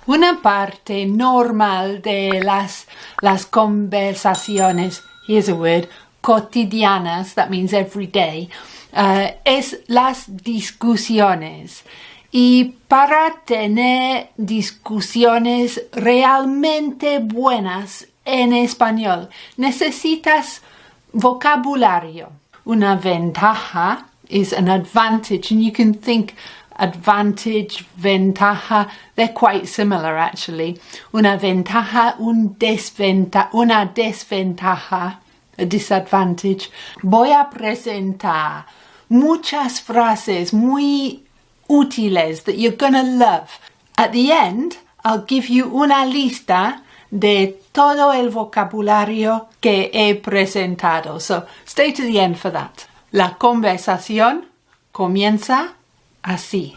Una parte normal de las conversaciones, here's a word, cotidianas, that means every day, es las discusiones. Y para tener discusiones realmente buenas en español, necesitas vocabulario. Una ventaja is an advantage, and you can think advantage, ventaja, they're quite similar actually. Una ventaja, una desventaja, a disadvantage. Voy a presentar muchas frases muy útiles that you're gonna love. At the end, I'll give you una lista de todo el vocabulario que he presentado. So stay to the end for that. La conversación comienza así.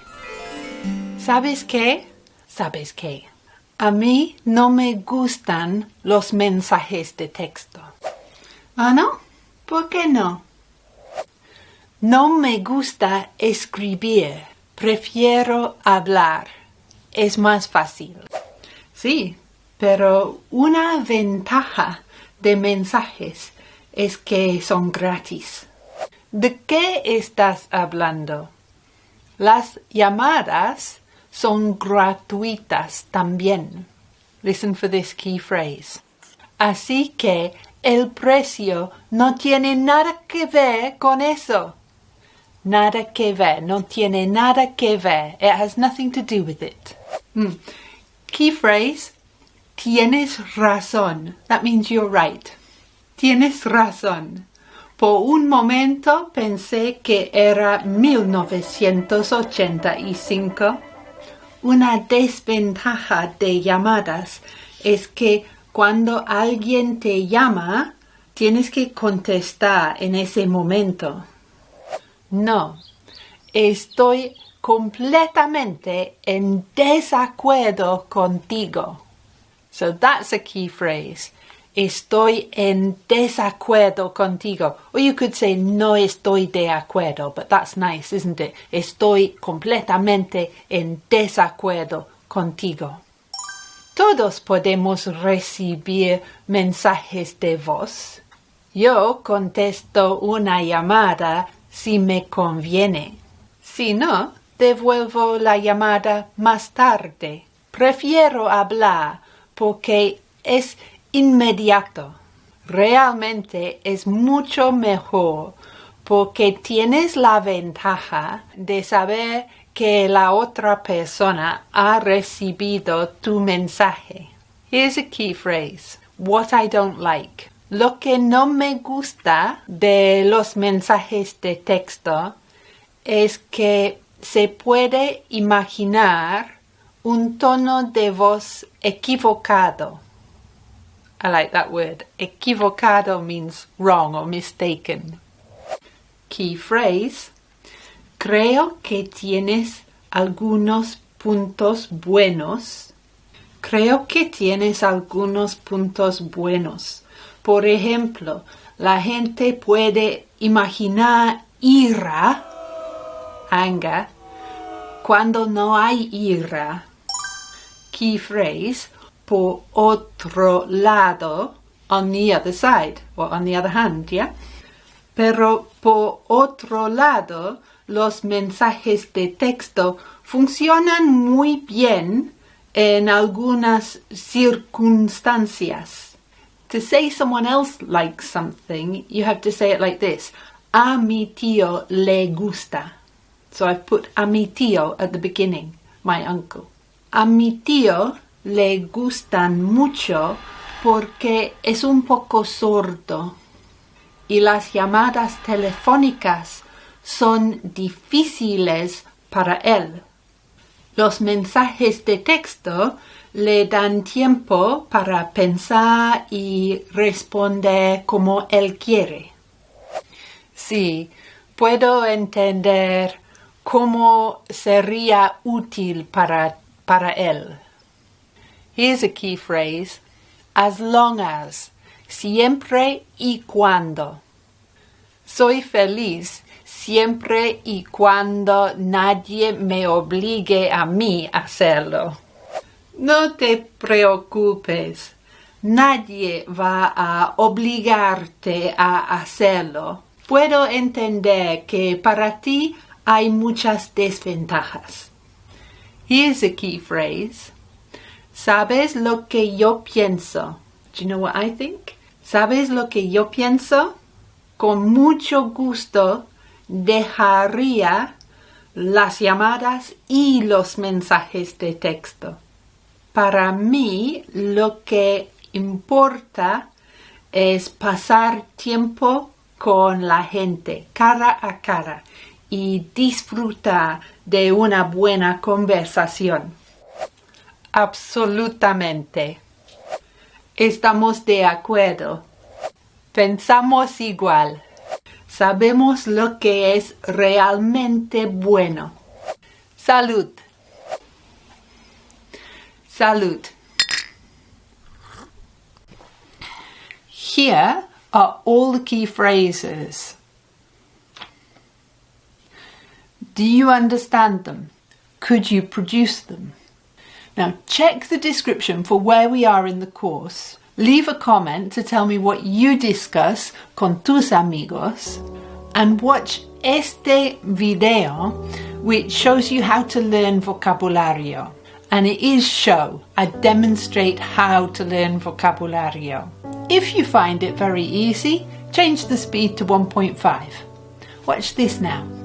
¿Sabes qué? ¿Sabes qué? A mí no me gustan los mensajes de texto. ¿Ah, no? ¿Por qué no? No me gusta escribir. Prefiero hablar. Es más fácil. Sí, pero una ventaja de mensajes es que son gratis. ¿De qué estás hablando? Las llamadas son gratuitas también. Listen for this key phrase. Así que el precio no tiene nada que ver con eso. Nada que ver, no tiene nada que ver. It has nothing to do with it. Key phrase, tienes razón. That means you're right. Tienes razón. Por un momento pensé que era 1985. Una desventaja de llamadas es que cuando alguien te llama, tienes que contestar en ese momento. No, estoy completamente en desacuerdo contigo. So that's a key phrase. Estoy en desacuerdo contigo. Or you could say no estoy de acuerdo, but that's nice, isn't it? Estoy completamente en desacuerdo contigo. Todos podemos recibir mensajes de voz. Yo contesto una llamada si me conviene. Si no, devuelvo la llamada más tarde. Prefiero hablar porque es inmediato. Realmente es mucho mejor porque tienes la ventaja de saber que la otra persona ha recibido tu mensaje. Here's a key phrase. What I don't like. Lo que no me gusta de los mensajes de texto es que se puede imaginar un tono de voz equivocado. I like that word. Equivocado means wrong or mistaken. Key phrase. Creo que tienes algunos puntos buenos. Creo que tienes algunos puntos buenos. Por ejemplo, la gente puede imaginar ira, anger, cuando no hay ira. Key phrase, por otro lado, on the other side, or on the other hand, yeah? Pero por otro lado, los mensajes de texto funcionan muy bien en algunas circunstancias. To say someone else likes something, you have to say it like this. A mi tío le gusta. So I've put a mi tío at the beginning, my uncle. A mi tío le gustan mucho porque es un poco sordo. Y las llamadas telefónicas son difíciles para él. Los mensajes de texto le dan tiempo para pensar y responder como él quiere. Sí, puedo entender cómo sería útil para él. Here's a key phrase. As long as. Siempre y cuando. Soy feliz siempre y cuando nadie me obligue a mí a hacerlo. No te preocupes. Nadie va a obligarte a hacerlo. Puedo entender que para ti hay muchas desventajas. Here's a key phrase. ¿Sabes lo que yo pienso? Do you know what I think? ¿Sabes lo que yo pienso? Con mucho gusto dejaría las llamadas y los mensajes de texto. Para mí, lo que importa es pasar tiempo con la gente, cara a cara, y disfrutar de una buena conversación. Absolutamente. Estamos de acuerdo. Pensamos igual. Sabemos lo que es realmente bueno. Salud. Salud. Here are all the key phrases. Do you understand them? Could you produce them? Now check the description for where we are in the course. Leave a comment to tell me what you discuss con tus amigos, and watch este video which shows you how to learn vocabulario. And it is show. I demonstrate how to learn vocabulario. If you find it very easy, change the speed to 1.5. Watch this now.